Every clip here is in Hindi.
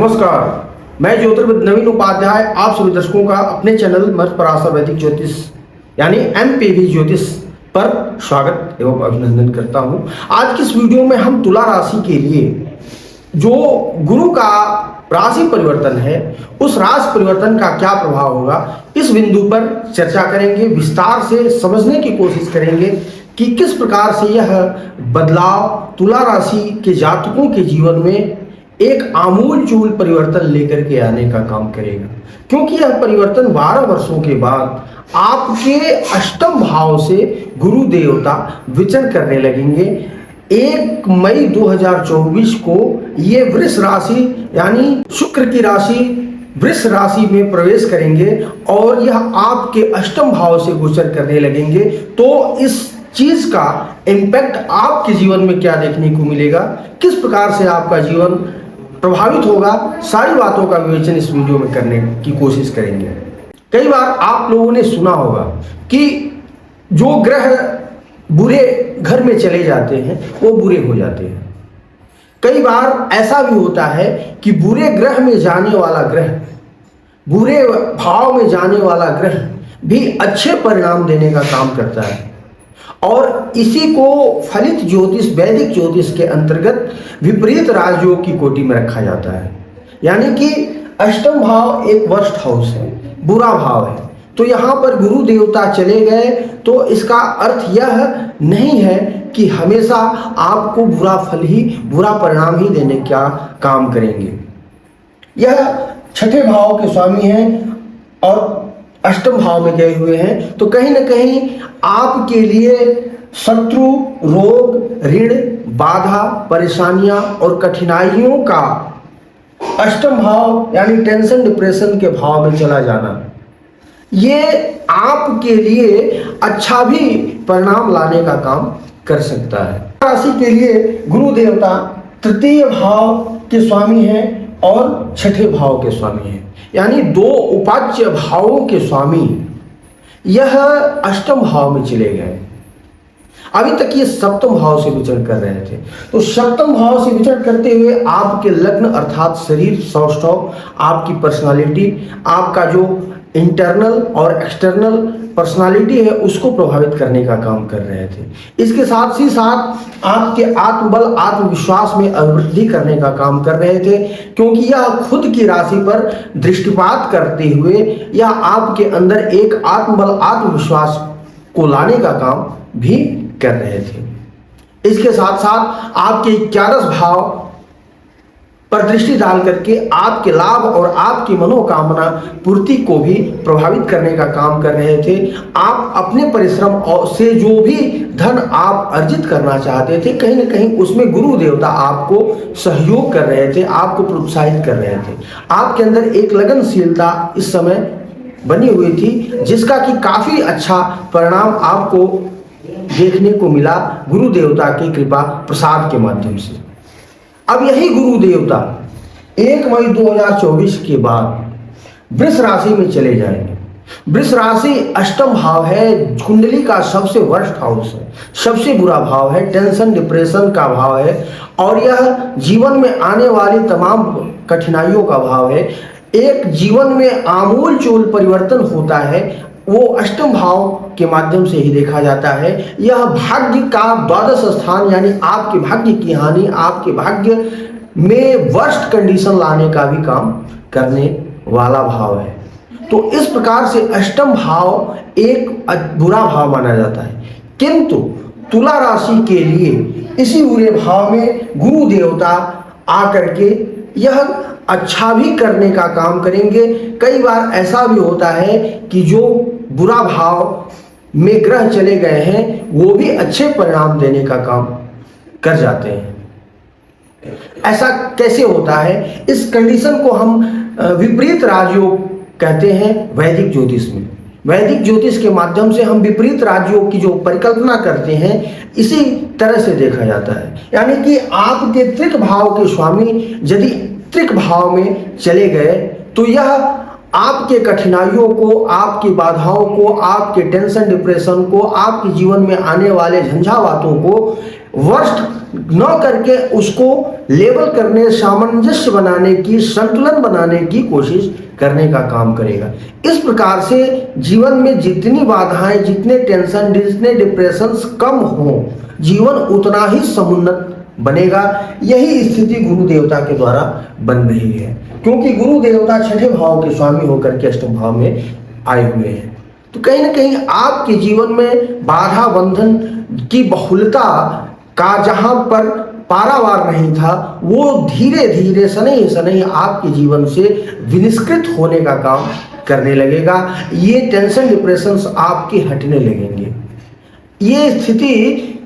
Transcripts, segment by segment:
नमस्कार, मैं ज्योतिर्विद नवीन उपाध्याय आप सभी दर्शकों का अपने चैनल मर्त पराशर वैदिक ज्योतिष यानी एमपीवी ज्योतिष पर स्वागत एवं अभिनंदन करता हूं। आज की इस वीडियो में हम तुला राशि के लिए जो गुरु का राशि परिवर्तन है उस राशि परिवर्तन का क्या प्रभाव होगा इस बिंदु पर चर्चा करेंगे। विस्तार से समझने की कोशिश करेंगे कि किस प्रकार से यह बदलाव तुला राशि के जातकों के जीवन में एक आमूल-चूल परिवर्तन लेकर के आने का काम करेगा, क्योंकि यह परिवर्तन 12 वर्षों के बाद आपके अष्टम भाव से गुरु देवता विचरण करने लगेंगे। 1 मई 2024 को ये वृष राशि यानी शुक्र की राशि वृष राशि में प्रवेश करेंगे और यह आपके अष्टम भाव से गोचर करने लगेंगे। तो इस चीज का इम्पैक्ट आपके जीवन में क्या देखने को मिलेगा, किस प्रकार से आपका जीवन प्रभावित होगा, सारी बातों का विवेचन इस वीडियो में करने की कोशिश करेंगे। कई बार आप लोगों ने सुना होगा कि जो ग्रह बुरे घर में चले जाते हैं वो बुरे हो जाते हैं। कई बार ऐसा भी होता है कि बुरे ग्रह में जाने वाला ग्रह, बुरे भाव में जाने वाला ग्रह भी अच्छे परिणाम देने का काम करता है और इसी को फलित ज्योतिष वैदिक ज्योतिष के अंतर्गत विपरीत राजयोग की कोटि में रखा जाता है। यानी कि अष्टम भाव एक वर्स्ट हाउस है, बुरा भाव है, तो यहाँ पर गुरु देवता चले गए तो इसका अर्थ यह नहीं है कि हमेशा आपको बुरा फल ही, बुरा परिणाम ही देने का काम करेंगे। यह छठे भाव के स्वामी हैं और अष्टम भाव में गए हुए हैं, तो कहीं ना कहीं आपके लिए शत्रु, रोग, ऋण, बाधा, परेशानियां और कठिनाइयों का अष्टम भाव यानी टेंशन डिप्रेशन के भाव में चला जाना ये आपके लिए अच्छा भी परिणाम लाने का काम कर सकता है। राशि के लिए गुरु देवता तृतीय भाव के स्वामी हैं और छठे भाव के स्वामी हैं, यानी 2 उपाच्य भावों के स्वामी यह अष्टम भाव में चले गए। अभी तक ये सप्तम भाव से विचरण कर रहे थे, तो सप्तम भाव से विचरण करते हुए आपके लग्न अर्थात शरीर, सौष्ठव, आपकी पर्सनालिटी, आपका जो इंटरनल और एक्सटर्नल पर्सनालिटी है उसको प्रभावित करने का काम कर रहे थे। इसके साथ ही साथ आपके आत्मबल, आत्मविश्वास में अभिवृद्धि करने का काम कर रहे थे, क्योंकि यह खुद की राशि पर दृष्टिपात करते हुए यह आपके अंदर एक आत्मबल, आत्मविश्वास को लाने का काम भी कर रहे थे। इसके साथ साथ आपके 11 भाव पर दृष्टि डाल करके आपके लाभ और आपकी मनोकामना पूर्ति को भी प्रभावित करने का काम कर रहे थे। आप अपने परिश्रम से जो भी धन आप अर्जित करना चाहते थे, कहीं ना कहीं उसमें गुरु देवता आपको सहयोग कर रहे थे, आपको प्रोत्साहित कर रहे थे। आपके अंदर एक लगनशीलता इस समय बनी हुई थी, जिसका कि काफी अच्छा परिणाम आपको देखने को मिला गुरु देवता की कृपा प्रसाद के माध्यम से। अब यही गुरु देवता 1 मई 2024 के बाद वृष राशि में चले जाएंगे। वृष राशि अष्टम भाव है, कुंडली का सबसे वर्स्ट हाउस है, सबसे बुरा भाव है, टेंशन डिप्रेशन का भाव है और यह जीवन में आने वाली तमाम कठिनाइयों का भाव है। एक जीवन में आमूल चूल परिवर्तन होता है वो अष्टम भाव के माध्यम से ही देखा जाता है। यह भाग्य का 12 स्थान यानी आपके भाग्य की हानि, आपके भाग्य में वर्स्ट कंडीशन लाने का भी काम करने वाला भाव है। तो इस प्रकार से अष्टम भाव एक बुरा भाव माना जाता है, किंतु तुला राशि के लिए इसी बुरे भाव में गुरु देवता आकर के यह अच्छा भी करने का काम करेंगे। कई बार ऐसा भी होता है कि जो बुरा भाव में ग्रह चले गए हैं वो भी अच्छे परिणाम देने का काम कर जाते हैं। ऐसा कैसे होता है? इस कंडीशन को हम विपरीत राजयोग कहते हैं वैदिक ज्योतिष में। वैदिक ज्योतिष के माध्यम से हम विपरीत राजयोग की जो परिकल्पना करते हैं इसी तरह से देखा जाता है। यानी कि आपके त्रिक भाव के स्वामी यदि त्रिक भाव में चले गए तो यह आपके कठिनाइयों को, आपकी बाधाओं को, आपके टेंशन डिप्रेशन को, आपके जीवन में आने वाले झंझावातों को वर्स्ट न करके उसको लेवल करने, सामंजस्य बनाने की, संतुलन बनाने की कोशिश करने का काम करेगा। इस प्रकार से जीवन में जितनी बाधाएं, जितने टेंशन, जितने डिप्रेशंस कम हो, जीवन उतना ही समुन्नत बनेगा। यही स्थिति गुरु देवता के द्वारा बन रही है, क्योंकि गुरु देवता छठे भाव के स्वामी होकर के अष्टम भाव में आए हुए हैं। तो कहीं ना कहीं आपके जीवन में बाधा बंधन की बहुलता का जहां पर पारावार नहीं था, वो धीरे धीरे शनैः शनैः आपके जीवन से विनिष्कृत होने का काम करने लगेगा। ये टेंशन डिप्रेशंस आपके हटने लगेंगे। ये स्थिति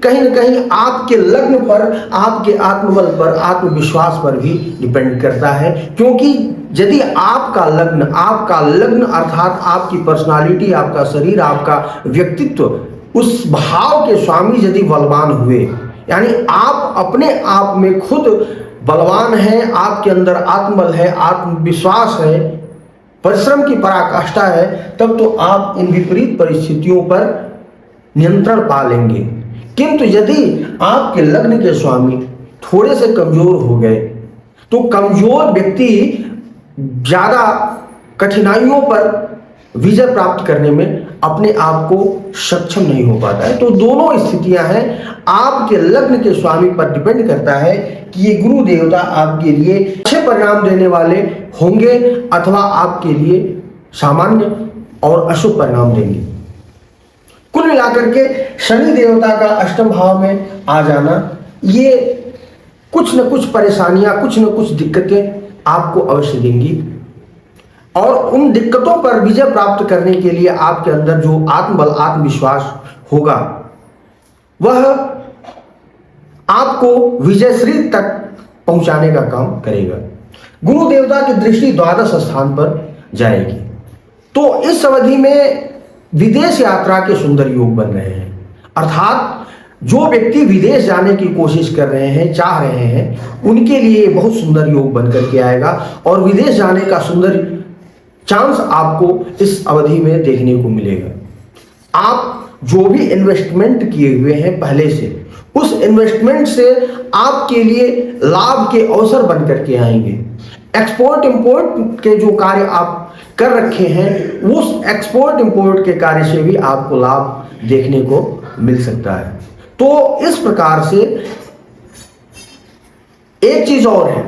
कहीं ना कहीं आपके लग्न पर, आपके आत्मबल पर, आत्मविश्वास पर भी डिपेंड करता है, क्योंकि यदि आपका लग्न अर्थात आपकी पर्सनालिटी, आपका शरीर, आपका व्यक्तित्व उस भाव के स्वामी यदि बलवान हुए, यानी आप अपने आप में खुद बलवान हैं, आपके अंदर आत्मबल है, आत्मविश्वास है, परिश्रम की पराकाष्ठा है, तब तो आप इन विपरीत परिस्थितियों पर नियंत्रण पा लेंगे। किंतु यदि आपके लग्न के स्वामी थोड़े से कमजोर हो गए, तो कमजोर व्यक्ति ज्यादा कठिनाइयों पर विजय प्राप्त करने में अपने आप को सक्षम नहीं हो पाता है। तो दोनों स्थितियां हैं, आपके लग्न के स्वामी पर डिपेंड करता है कि ये गुरु देवता आपके लिए अच्छे परिणाम देने वाले होंगे अथवा आपके लिए सामान्य और अशुभ परिणाम देंगे। कुल मिलाकर के शनि देवता का अष्टम भाव में आ जाना, ये कुछ न कुछ परेशानियां, कुछ न कुछ दिक्कतें आपको अवश्य देंगी, और उन दिक्कतों पर विजय प्राप्त करने के लिए आपके अंदर जो आत्मबल, आत्मविश्वास होगा, वह आपको विजयश्री तक पहुंचाने का काम करेगा। गुरु देवता की दृष्टि द्वादश स्थान पर जाएगी, तो इस अवधि में विदेश यात्रा के सुंदर योग बन रहे हैं। अर्थात जो व्यक्ति विदेश जाने की कोशिश कर रहे हैं, चाह रहे हैं, उनके लिए बहुत सुंदर योग बन करके आएगा, और विदेश जाने का सुंदर चांस आपको इस अवधि में देखने को मिलेगा। आप जो भी इन्वेस्टमेंट किए हुए हैं पहले से, उस इन्वेस्टमेंट से आपके लिए लाभ के अवसर बन करके आएंगे। एक्सपोर्ट इंपोर्ट के जो कार्य आप कर रखे हैं, उस एक्सपोर्ट इंपोर्ट के कार्य से भी आपको लाभ देखने को मिल सकता है। तो इस प्रकार से एक चीज और है,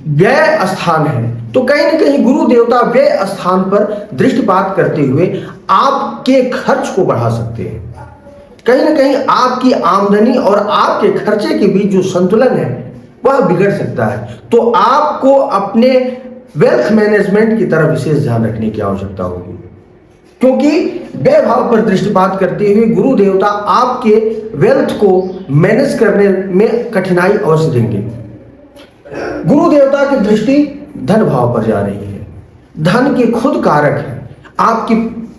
व्यय स्थान है, तो कहीं ना कहीं गुरु देवता व्यय स्थान पर दृष्टिपात करते हुए आपके खर्च को बढ़ा सकते हैं। कहीं ना कहीं आपकी आमदनी और आपके खर्चे के बीच जो संतुलन है वह बिगड़ सकता है। तो आपको अपने वेल्थ मैनेजमेंट की तरफ विशेष ध्यान रखने की आवश्यकता होगी, क्योंकि व्यय भाव पर दृष्टिपात करते हुए गुरु देवता आपके वेल्थ को मैनेज करने में कठिनाई अवश्य देंगे। गुरु देवता की दृष्टि धन भाव पर जा रही है। धन के खुद कारक है, आपकी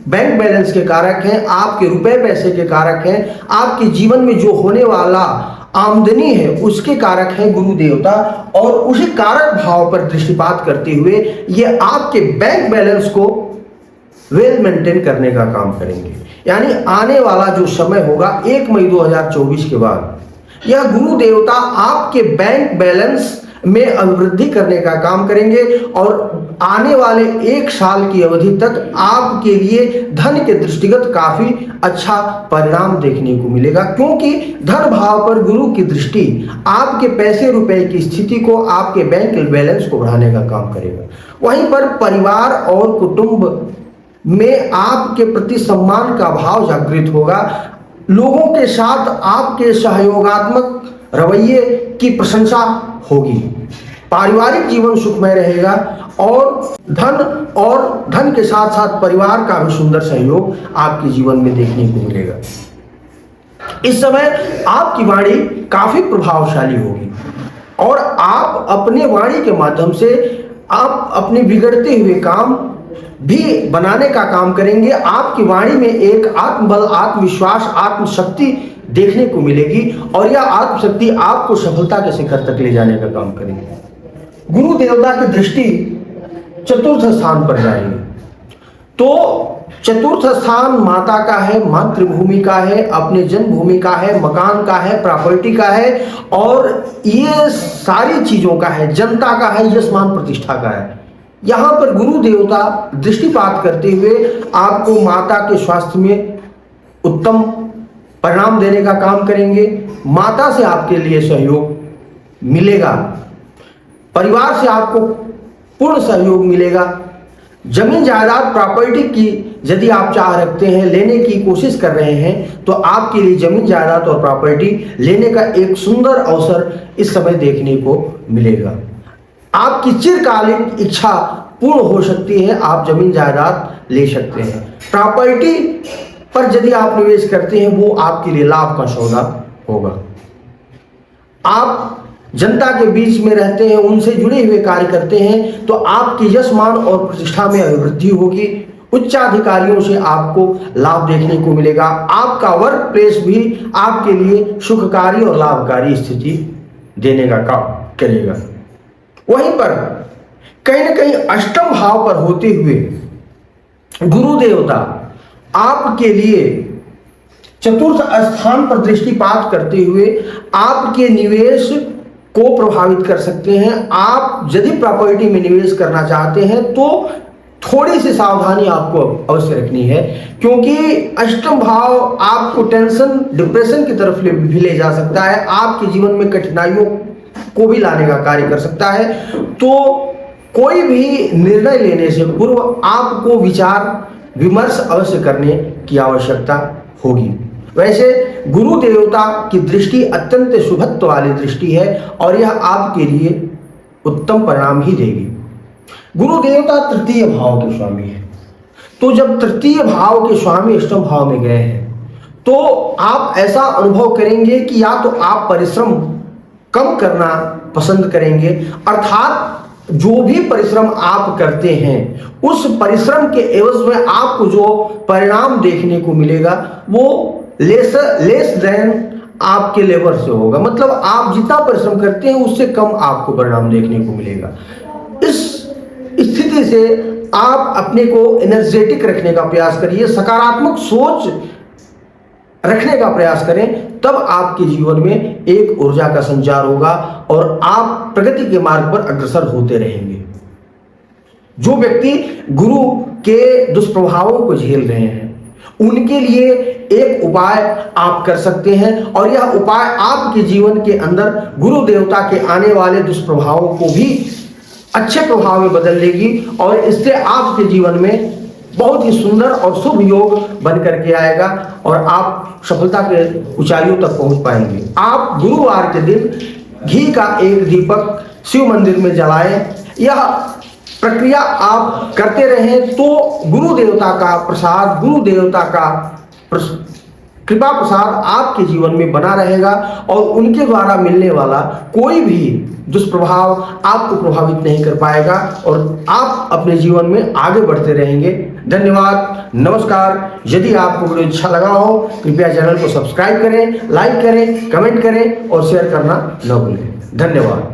बैंक बैलेंस के कारक हैं, आपके रुपए पैसे के कारक हैं, आपके जीवन में जो होने वाला आमदनी है उसके कारक हैं गुरु देवता, और उसी कारक भाव पर दृष्टिपात करते हुए ये आपके बैंक बैलेंस को वेल मेंटेन करने का काम करेंगे। यानी आने वाला जो समय होगा 1 मई 2024 के बाद, यह गुरु देवता आपके बैंक बैलेंस में अभिवृद्धि करने का काम करेंगे, और आने वाले 1 साल की अवधि तक आपके लिए धन के दृष्टिगत काफी अच्छा परिणाम देखने को मिलेगा, क्योंकि धन भाव पर गुरु की दृष्टि आपके पैसे रुपए की स्थिति को, आपके बैंक बैलेंस को बढ़ाने का काम करेगा। वहीं पर परिवार और कुटुंब में आपके प्रति सम्मान का भाव जागृत होगा। लोगों के साथ आपके सहयोगात्मक रवैये की प्रशंसा होगी। पारिवारिक जीवन सुखमय रहेगा, और धन के साथ साथ परिवार का भी सुंदर सहयोग आपके जीवन में देखने को मिलेगा। इस समय आपकी वाणी काफी प्रभावशाली होगी, और आप अपने वाणी के माध्यम से आप अपने बिगड़ते हुए काम भी बनाने का काम करेंगे। आपकी वाणी में एक आत्मबल, आत्मविश्वास, आत्मशक्ति देखने को मिलेगी, और यह आत्मशक्ति आपको सफलता के शिखर तक ले जाने का काम करेगी। गुरु देवता की दृष्टि चतुर्थ स्थान पर जाएंगे। तो चतुर्थ स्थान माता का है, मातृभूमि का है, अपने जन्मभूमि का है, मकान का है, प्रॉपर्टी का है और ये सारी चीजों का है, जनता का है, यश मान प्रतिष्ठा का है। यहां पर गुरु देवता दृष्टिपात करते हुए आपको माता के स्वास्थ्य में उत्तम परिणाम देने का काम करेंगे। माता से आपके लिए सहयोग मिलेगा, परिवार से आपको पूर्ण सहयोग मिलेगा। जमीन जायदाद प्रॉपर्टी की यदि आप चाह रखते हैं, लेने की कोशिश कर रहे हैं, तो आपके लिए जमीन जायदाद और प्रॉपर्टी लेने का एक सुंदर अवसर इस समय देखने को मिलेगा। आपकी चिरकालिक इच्छा पूर्ण हो सकती है, आप जमीन जायदाद ले सकते हैं। प्रॉपर्टी पर यदि आप निवेश करते हैं वो आपके लिए लाभ का सौदा होगा। आप जनता के बीच में रहते हैं, उनसे जुड़े हुए कार्य करते हैं, तो आपके यश मान और प्रतिष्ठा में अभिवृद्धि होगी। उच्चाधिकारियों से आपको लाभ देखने को मिलेगा। आपका वर्क प्लेस भी आपके लिए सुखकारी और लाभकारी स्थिति देने का काम करेगा। वहीं पर कहीं न कहीं अष्टम भाव पर होते हुए गुरु देवता आपके लिए चतुर्थ स्थान पर दृष्टिपात करते हुए आपके निवेश को प्रभावित कर सकते हैं। आप यदि प्रॉपर्टी में निवेश करना चाहते हैं तो थोड़ी सी सावधानी आपको अवश्य रखनी है, क्योंकि अष्टम भाव आपको टेंशन, डिप्रेशन की तरफ भी ले जा सकता है, आपके जीवन में कठिनाइयों को भी लाने का कार्य कर सकता है। तो कोई भी निर्णय लेने से पूर्व आपको विचार विमर्श अवश्य करने की आवश्यकता होगी। वैसे गुरु देवता की दृष्टि अत्यंत शुभत्व वाली दृष्टि है और यह आपके लिए उत्तम परिणाम ही देगी। गुरु देवता तृतीय भाव के स्वामी है, तो जब तृतीय भाव के स्वामी अष्टम भाव में गए हैं तो आप ऐसा अनुभव करेंगे कि या तो आप परिश्रम कम करना पसंद करेंगे, अर्थात जो भी परिश्रम आप करते हैं उस परिश्रम के एवज में आपको जो परिणाम देखने को मिलेगा वो लेस देन आपके लेबर से होगा। मतलब आप जितना परिश्रम करते हैं उससे कम आपको परिणाम देखने को मिलेगा। इस स्थिति से आप अपने को एनर्जेटिक रखने का प्रयास करिए, सकारात्मक सोच रखने का प्रयास करें, तब आपके जीवन में एक ऊर्जा का संचार होगा और आप प्रगति के मार्ग पर अग्रसर होते रहेंगे। जो व्यक्ति गुरु के दुष्प्रभावों को झेल रहे हैं उनके लिए एक उपाय आप कर सकते हैं और यह उपाय आपके जीवन के अंदर गुरु देवता के आने वाले दुष्प्रभावों को भी अच्छे प्रभाव में बदल देगी और इससे आपके जीवन में बहुत ही सुंदर और शुभ योग बन करके आएगा और आप सफलता के ऊंचाइयों तक पहुंच पाएंगे। आप गुरुवार के दिन घी का एक दीपक शिव मंदिर में जलाएं। यह प्रक्रिया आप करते रहें तो गुरु देवता का प्रसाद, गुरु देवता का कृपा प्रसाद आपके जीवन में बना रहेगा और उनके द्वारा मिलने वाला कोई भी दुष्प्रभाव आपको प्रभावित नहीं कर पाएगा और आप अपने जीवन में आगे बढ़ते रहेंगे। धन्यवाद, नमस्कार। यदि आपको वीडियो अच्छा लगा हो कृपया चैनल को सब्सक्राइब करें, लाइक करें, कमेंट करें और शेयर करना न भूलें। धन्यवाद।